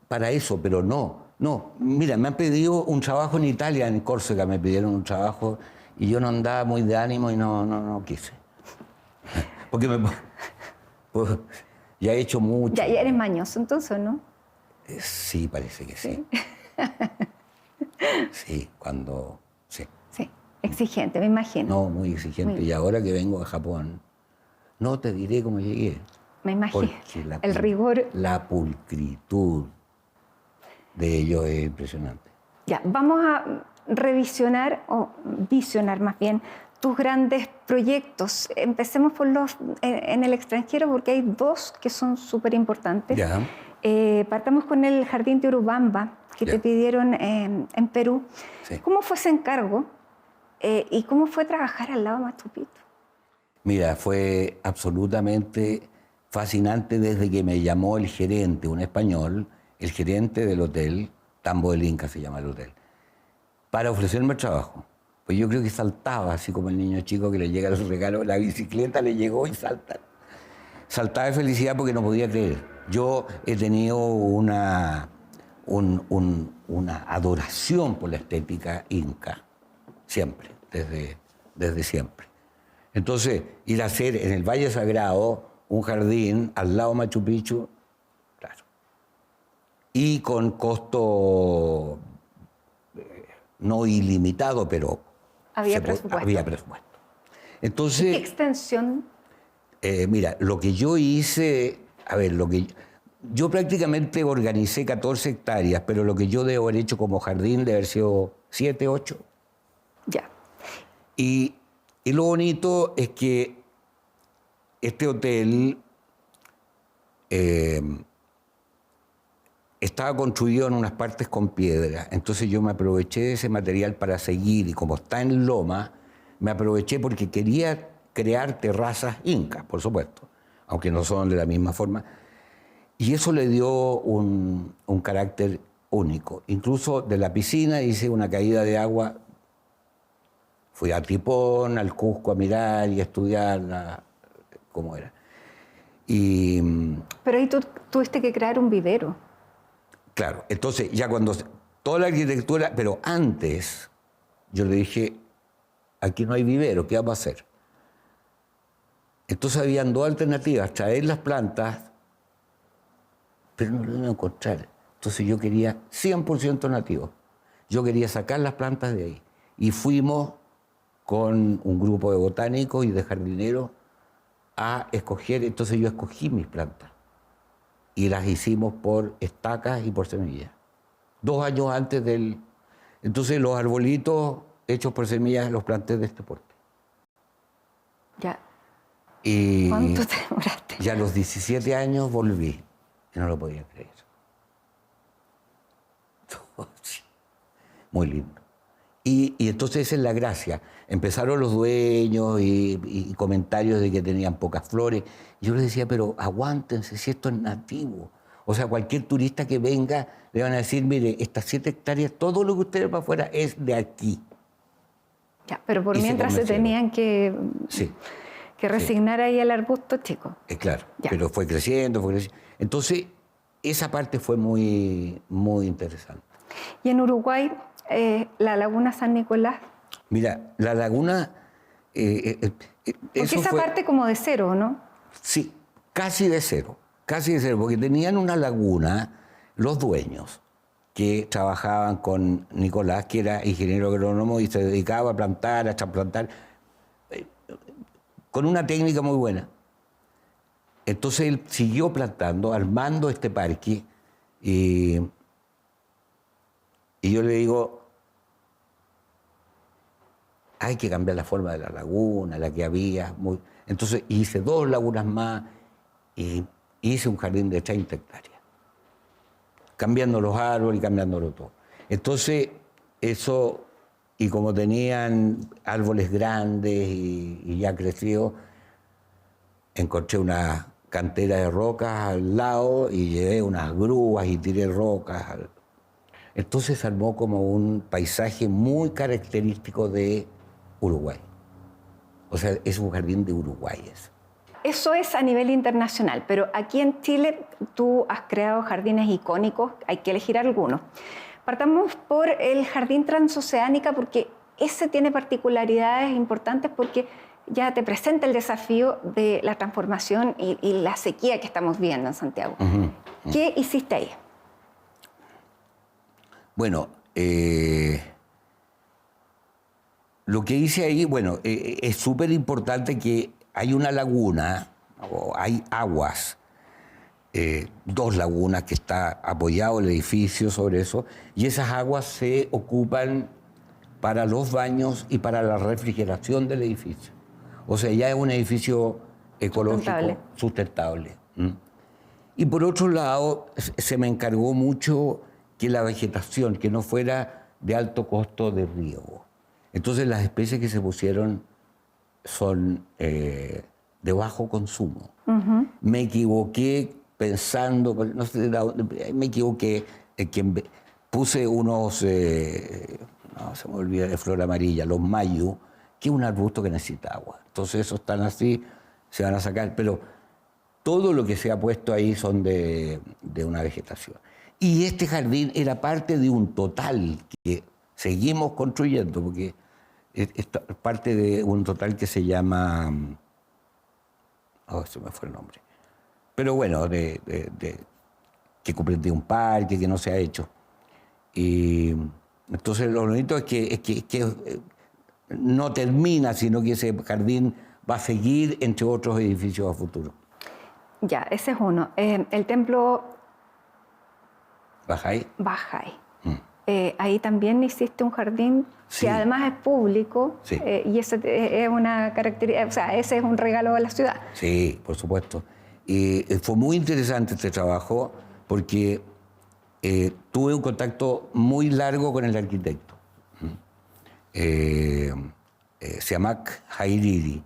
Para eso, pero no. Mira, me han pedido un trabajo en Italia, en Córcega me pidieron un trabajo y yo no andaba muy de ánimo y no quise. Porque pues, ya he hecho mucho. Ya eres mañoso entonces, ¿no? Sí, parece que sí. Sí, cuando... Sí. Sí, exigente, me imagino. No, muy exigente. Y ahora que vengo a Japón, no te diré cómo llegué. Me imagino. Porque El rigor. La pulcritud de ellos es impresionante. Ya, vamos a revisionar, o visionar más bien, tus grandes proyectos. Empecemos por los en el extranjero, porque hay 2 que son súper importantes. Ya. Partamos con el Jardín de Urubamba, que te pidieron en Perú. Sí. ¿Cómo fue ese encargo? ¿Y cómo fue trabajar al lado de Machu Picchu? Mira, fue absolutamente fascinante desde que me llamó el gerente, un español, el gerente del hotel, Tambo del Inca se llama el hotel, para ofrecerme el trabajo. Pues yo creo que saltaba, así como el niño chico que le llega los regalos, la bicicleta le llegó y salta. Saltaba de felicidad porque no podía creer. Yo he tenido una adoración por la estética inca, siempre, desde siempre. Entonces, ir a hacer en el Valle Sagrado un jardín al lado de Machu Picchu, claro. Y con costo no ilimitado, pero había presupuesto. Había presupuesto. Entonces, ¿qué extensión? Mira, lo que yo hice, yo prácticamente organicé 14 hectáreas, pero lo que yo debo haber hecho como jardín debe haber sido 7, 8. Ya. Y lo bonito es que este hotel estaba construido en unas partes con piedra, entonces yo me aproveché de ese material para seguir, y como está en loma, me aproveché porque quería crear terrazas incas, por supuesto, aunque no son de la misma forma, y eso le dio un carácter único. Incluso de la piscina hice una caída de agua, fui a Tipón, al Cusco a mirar y a estudiar cómo era. Pero ahí tú tuviste que crear un vivero. Claro, entonces ya cuando toda la arquitectura, pero antes yo le dije, aquí no hay vivero, ¿qué vamos a hacer? Entonces habían dos alternativas, traer las plantas, pero no lo iban a encontrar. Entonces yo quería 100% nativo. Yo quería sacar las plantas de ahí. Y fuimos con un grupo de botánicos y de jardineros a escoger. Entonces yo escogí mis plantas y las hicimos por estacas y por semillas. 2 años antes del... Entonces los arbolitos hechos por semillas los planté de este porte. Ya. Y ¿Cuánto te demoraste? ya a los 17 años volví, y no lo podía creer. Muy lindo. Y entonces esa es la gracia. Empezaron los dueños y comentarios de que tenían pocas flores. Yo les decía, pero aguántense, si esto es nativo. O sea, cualquier turista que venga le van a decir, mire, estas 7 hectáreas, todo lo que ustedes para afuera es de aquí. Ya, pero por Y mientras se tenían que resignar ahí al arbusto chico. Claro, Ya. pero fue creciendo, fue creciendo. Entonces, esa parte fue muy, muy interesante. Y en Uruguay, la laguna San Nicolás. Mira, la laguna... Porque esa parte como de cero, ¿no? Sí, casi de cero, porque tenían una laguna, los dueños, que trabajaban con Nicolás, que era ingeniero agrónomo y se dedicaba a plantar, a trasplantar, con una técnica muy buena. Entonces él siguió plantando, armando este parque, y yo le digo, hay que cambiar la forma de la laguna, la que había. Entonces hice 2 lagunas más y hice un jardín de 30 hectáreas, cambiando los árboles y cambiándolo todo. Entonces eso, y como tenían árboles grandes y ya crecidos, encontré una cantera de rocas al lado y llevé unas grúas y tiré rocas. Entonces se armó como un paisaje muy característico de Uruguay. O sea, es un jardín de uruguayes. Eso es a nivel internacional, pero aquí en Chile tú has creado jardines icónicos, hay que elegir algunos. Partamos por el Jardín Transoceánica, porque ese tiene particularidades importantes, porque ya te presenta el desafío de la transformación y la sequía que estamos viendo en Santiago. ¿Qué hiciste ahí? Bueno, lo que hice ahí, bueno, es súper importante que hay una laguna, o hay aguas, 2 lagunas que está apoyado el edificio sobre eso, y esas aguas se ocupan para los baños y para la refrigeración del edificio. O sea, ya es un edificio ecológico sustentable. Y por otro lado, se me encargó mucho que la vegetación, que no fuera de alto costo de riego. Entonces las especies que se pusieron son de bajo consumo. Me equivoqué pensando, no sé de dónde, me equivoqué que puse unos, no se me olvida, de flor amarilla, los mayu, que es un arbusto que necesita agua. Entonces esos están así, se van a sacar, pero todo lo que se ha puesto ahí son de una vegetación. Y este jardín era parte de un total que seguimos construyendo, porque parte de un total que se llama... se me fue el nombre. Pero bueno, que comprende un parque que no se ha hecho. Y entonces lo bonito es que no termina, sino que ese jardín va a seguir entre otros edificios a futuro. Ya, ese es uno. El templo Bahá'í. Ahí también existe un jardín que además es público, y ese es una característica, o sea, ese es un regalo a la ciudad. Sí, por supuesto. Y fue muy interesante este trabajo porque tuve un contacto muy largo con el arquitecto. Siamak Hariri.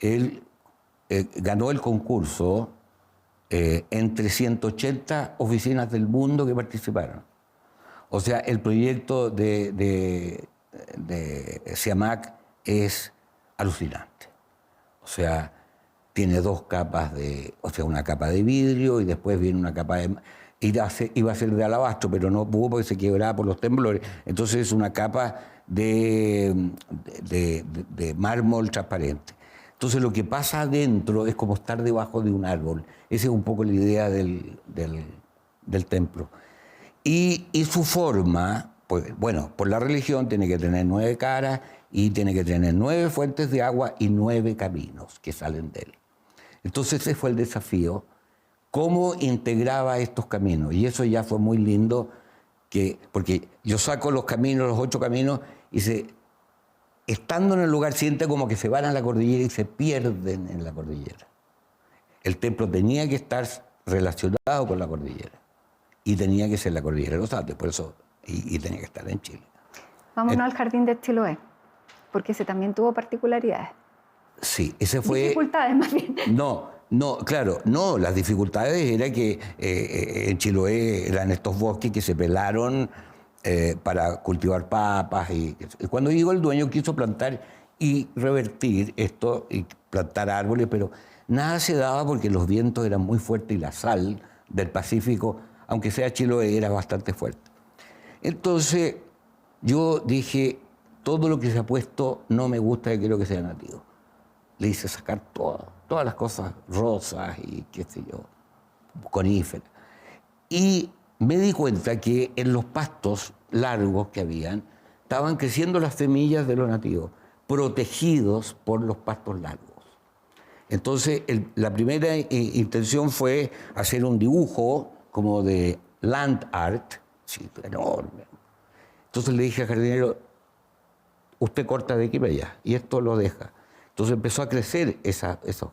Él ganó el concurso entre 180 oficinas del mundo que participaron. O sea, el proyecto de Siamak es alucinante. O sea, tiene dos capas una capa de vidrio y después viene una capa de... Iba a ser de alabastro, pero no pudo porque se quebraba por los temblores. Entonces es una capa de mármol transparente. Entonces lo que pasa adentro es como estar debajo de un árbol. Esa es un poco la idea del templo. Y su forma, pues, bueno, por la religión tiene que tener 9 caras y tiene que tener 9 fuentes de agua y 9 caminos que salen de él. Entonces ese fue el desafío, cómo integraba estos caminos. Y eso ya fue muy lindo, porque yo saco los caminos, los 8 caminos, y estando en el lugar siente como que se van a la cordillera y se pierden en la cordillera. El templo tenía que estar relacionado con la cordillera. Y tenía que ser la cordillera de los Andes, por eso, y tenía que estar en Chile. Vámonos al jardín de Chiloé, porque ese también tuvo particularidades. Sí, ese fue... Dificultades, más bien. No, las dificultades era que en Chiloé eran estos bosques que se pelaron para cultivar papas. Y cuando llegó el dueño quiso plantar y revertir esto y plantar árboles, pero nada se daba porque los vientos eran muy fuertes y la sal del Pacífico, aunque sea Chiloé, era bastante fuerte. Entonces yo dije, todo lo que se ha puesto no me gusta y quiero que sea nativo. Le hice sacar todas las cosas rosas y qué sé yo, coníferas. Y me di cuenta que en los pastos largos que habían, estaban creciendo las semillas de lo nativo, protegidos por los pastos largos. Entonces, la primera intención fue hacer un dibujo como de land art, sí, enorme. Entonces le dije al jardinero, usted corta de aquí para allá, y esto lo deja. Entonces empezó a crecer eso.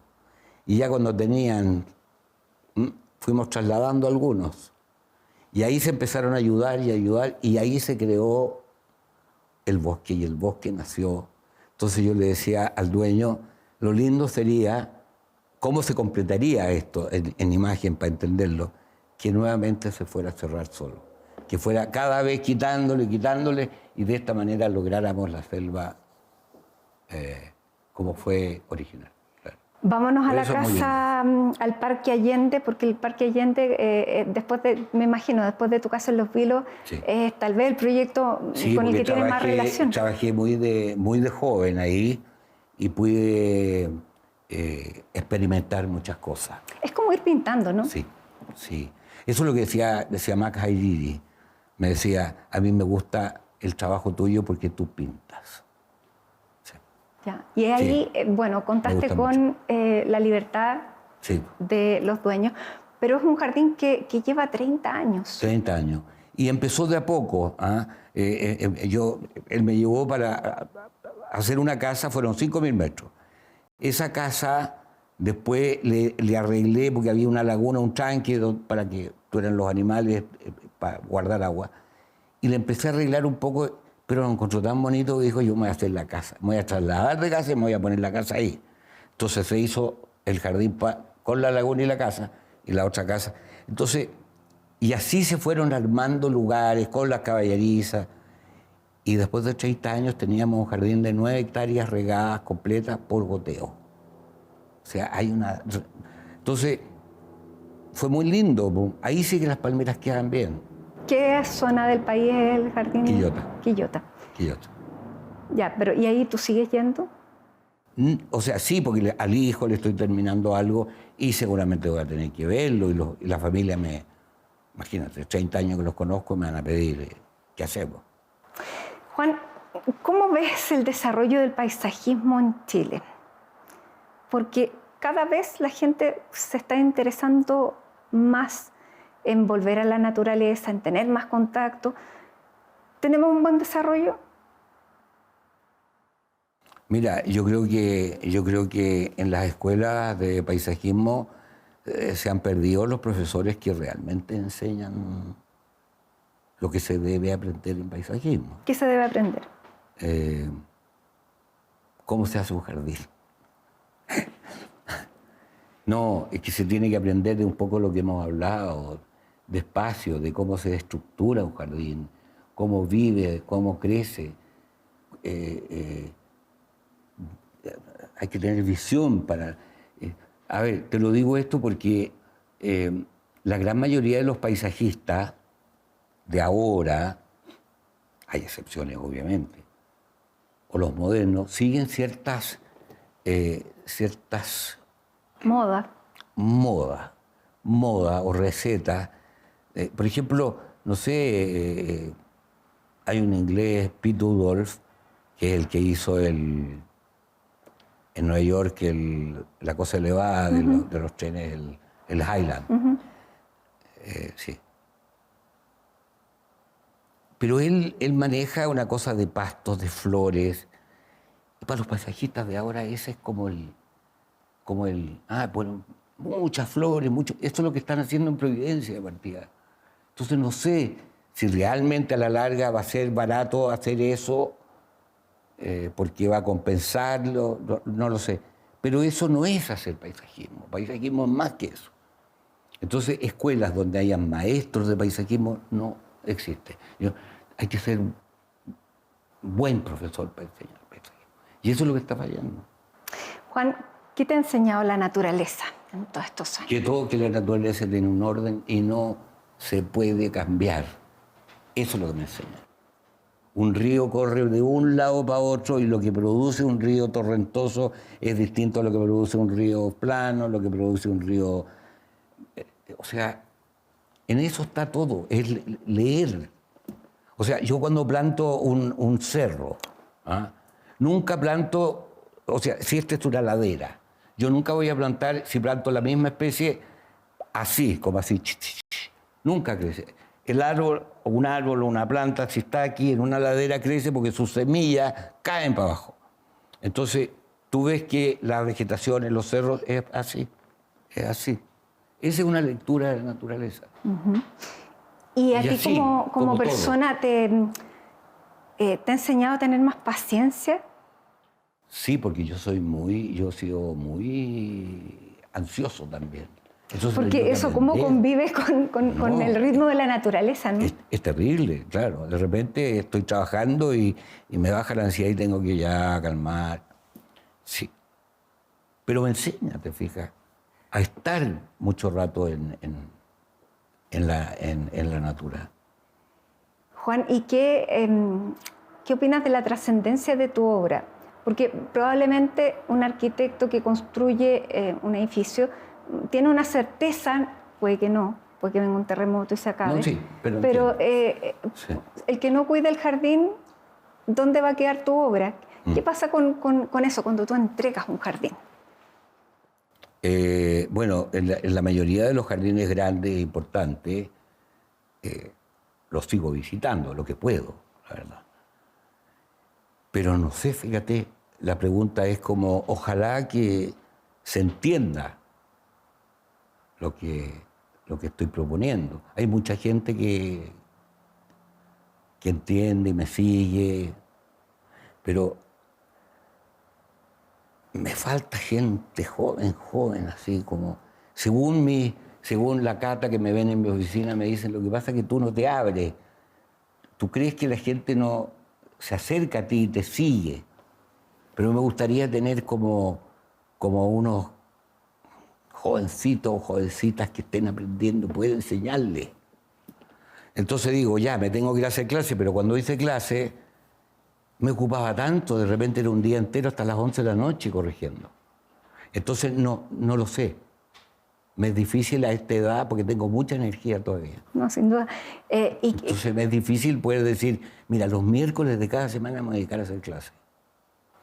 Y ya cuando tenían, fuimos trasladando algunos. Y ahí se empezaron a ayudar, y ahí se creó el bosque, y el bosque nació. Entonces yo le decía al dueño, lo lindo sería, cómo se completaría esto en imagen para entenderlo, que nuevamente se fuera a cerrar solo. Que fuera cada vez quitándole, y de esta manera lográramos la selva como fue original. Claro. Vámonos a la casa, al Parque Allende, porque el Parque Allende, me imagino, después de tu casa en Los Vilos, sí, es tal vez el proyecto con el que tiene más relación. Trabajé muy de joven ahí y pude experimentar muchas cosas. Es como ir pintando, ¿no? Sí. Eso es lo que decía Siamak Hariri. Me decía, a mí me gusta el trabajo tuyo porque tú pintas. Sí. Ya. Y ahí, bueno, contaste con la libertad de los dueños, pero es un jardín que lleva 30 años. 30 años. Y empezó de a poco. Él me llevó para hacer una casa, fueron 5.000 metros. Esa casa... Después le arreglé, porque había una laguna, un tanque para que tuvieran los animales para guardar agua. Y le empecé a arreglar un poco, pero lo encontró tan bonito que dijo, yo me voy a hacer la casa. Me voy a trasladar de casa y me voy a poner la casa ahí. Entonces se hizo el jardín con la laguna y la casa, y la otra casa. Entonces, y así se fueron armando lugares con las caballerizas. Y después de 30 años teníamos un jardín de 9 hectáreas regadas completas por goteo. O sea, hay una... Entonces, fue muy lindo. Ahí sí que las palmeras quedan bien. ¿Qué zona del país es el jardín? Quillota. Quillota. Ya, pero ¿y ahí tú sigues yendo? O sea, sí, porque al hijo le estoy terminando algo y seguramente voy a tener que verlo y la familia imagínate, 30 años que los conozco me van a pedir qué hacemos. Juan, ¿cómo ves el desarrollo del paisajismo en Chile? Porque cada vez la gente se está interesando más en volver a la naturaleza, en tener más contacto. ¿Tenemos un buen desarrollo? Mira, yo creo que en las escuelas de paisajismo se han perdido los profesores que realmente enseñan lo que se debe aprender en paisajismo. ¿Qué se debe aprender? ¿Cómo se hace un jardín? No, es que se tiene que aprender de un poco lo que hemos hablado, de espacio, de cómo se estructura un jardín, cómo vive, cómo crece. Hay que tener visión para... a ver, te lo digo esto porque la gran mayoría de los paisajistas de ahora, hay excepciones obviamente, o los modernos, siguen ciertas moda o recetas. Por ejemplo, no sé, hay un inglés, Pete Rudolph, que es el que hizo en Nueva York la cosa elevada de los trenes, el Highland. Sí. Pero él maneja una cosa de pastos, de flores. Y para los paisajistas de ahora ese es como bueno, muchas flores, esto es lo que están haciendo en Providencia de partida. Entonces no sé si realmente a la larga va a ser barato hacer eso, porque va a compensarlo, no lo sé. Pero eso no es hacer paisajismo. Paisajismo es más que eso. Entonces, escuelas donde hayan maestros de paisajismo no existe. Hay que ser buen profesor para enseñar paisajismo. Y eso es lo que está fallando. Juan, ¿qué te ha enseñado la naturaleza en todos estos años? Que la naturaleza tiene un orden y no se puede cambiar. Eso es lo que me enseña. Un río corre de un lado para otro y lo que produce un río torrentoso es distinto a lo que produce un río plano, lo que produce un río... O sea, en eso está todo, es leer. O sea, yo cuando planto un cerro, nunca planto, o sea, si esta es una ladera, yo nunca voy a plantar, si planto la misma especie, así, como así, nunca crece. El árbol, o un árbol o una planta, si está aquí en una ladera, crece porque sus semillas caen para abajo. Entonces, tú ves que la vegetación en los cerros es así, es así. Esa es una lectura de la naturaleza. ¿Y a ti así, como persona te ha enseñado a tener más paciencia? Sí, porque yo he sido muy ansioso también. Porque eso, ¿cómo convives con el ritmo de la naturaleza, no? Es terrible, claro. De repente estoy trabajando y me baja la ansiedad y tengo que ya calmar. Sí. Pero me enseña, te fijas, a estar mucho rato en la naturaleza. Juan, ¿y qué opinas de la trascendencia de tu obra? Porque probablemente un arquitecto que construye un edificio tiene una certeza, puede que no, puede que venga un terremoto y se acabe, no, sí, pero sí. El que no cuida el jardín, ¿dónde va a quedar tu obra? ¿Qué pasa con eso cuando tú entregas un jardín? Bueno, en la mayoría de los jardines grandes e importantes los sigo visitando, lo que puedo, la verdad. Pero no sé, fíjate, la pregunta es como, ojalá que se entienda lo que estoy proponiendo. Hay mucha gente que entiende y me sigue, pero me falta gente joven, así como, según la cata que me ven en mi oficina, me dicen, lo que pasa es que tú no te abres. Tú crees que la gente no se acerca a ti y te sigue. Pero me gustaría tener como unos jovencitos o jovencitas que estén aprendiendo, puedo enseñarles. Entonces digo, ya, me tengo que ir a hacer clase, pero cuando hice clase, me ocupaba tanto, de repente era un día entero hasta las 11 de la noche corrigiendo. Entonces no lo sé. Me es difícil a esta edad porque tengo mucha energía todavía. No, sin duda. Entonces me es difícil poder decir, mira, los miércoles de cada semana me voy a dedicar a hacer clase.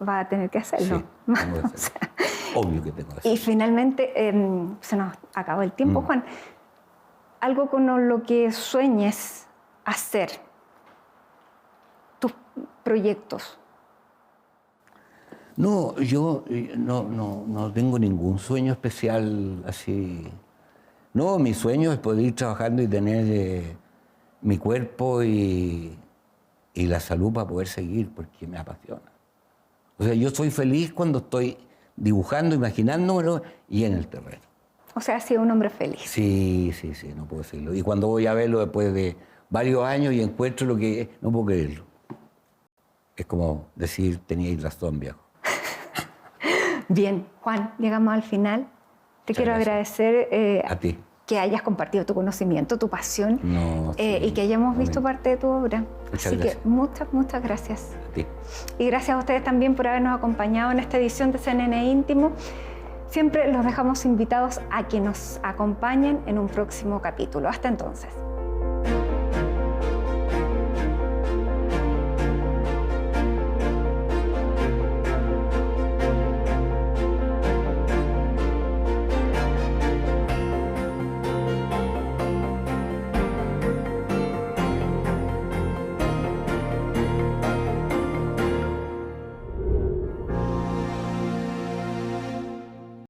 Va a tener que hacerlo. Sí, tengo que hacerlo. Obvio que tengo que hacerlo. Y finalmente, se nos acabó el tiempo, Juan. Algo con lo que sueñes hacer, tus proyectos. No, yo no tengo ningún sueño especial así. No, mi sueño es poder ir trabajando y tener mi cuerpo y la salud para poder seguir, porque me apasiona. O sea, yo soy feliz cuando estoy dibujando, imaginándomelo y en el terreno. O sea, has sido un hombre feliz. Sí, no puedo decirlo. Y cuando voy a verlo después de varios años y encuentro lo que es, no puedo creerlo. Es como decir, teníais razón, viejo. Bien, Juan, llegamos al final. Te quiero agradecer a ti. Que hayas compartido tu conocimiento, tu pasión y que hayamos visto parte de tu obra. Muchas Así gracias. que muchas gracias. A ti. Y gracias a ustedes también por habernos acompañado en esta edición de CNN Íntimo. Siempre los dejamos invitados a que nos acompañen en un próximo capítulo. Hasta entonces.